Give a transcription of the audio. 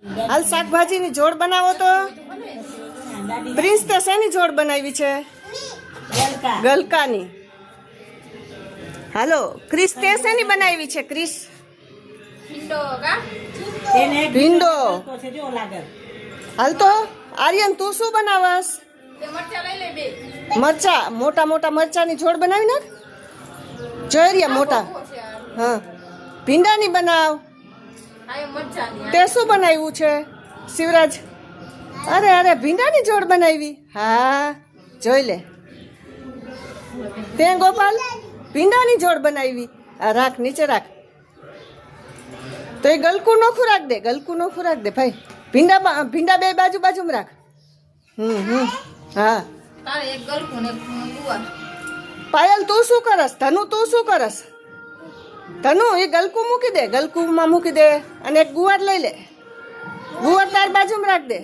હાલ શાકભાજીની જોડ બનાવો તો. પ્રિન્સ તે શેની જોડ બનાવી છે? ગલકાની. હાલો ક્રિસ તે શેની બનાવી છે? ક્રિસ ભીંડો. હાલ તો આર્યન તું શું બનાવસ? મરચા. મોટા મોટા મરચાની જોડ બનાવી નાખ. જોઈ રહ્યા મોટા. હા ભીંડાની બનાવ. તે શું બનાવ્યું છે શિવરાજ? અરે અરે ભીંડાની જોડ બનાવી. હા જોઈ લે. તે ગોપાલ ભીંડાની જોડ બનાવી. આ રાખ નીચે રાખ. તો એ ગલકું નોખું રાખ દે. ગલકું નોખું રાખ દે ભાઈ. ભીંડા બે બાજુ બાજુમાં રાખ. હા પાયલ તું શું કરસ? ધનુ તું શું કરસ? ધનુ એ ગલકું મૂકી દે. ગલકુમાં મૂકી દે અને એક ગુવાર લઈ લે. ગુવાર તાર બાજુમાં રાખ દે.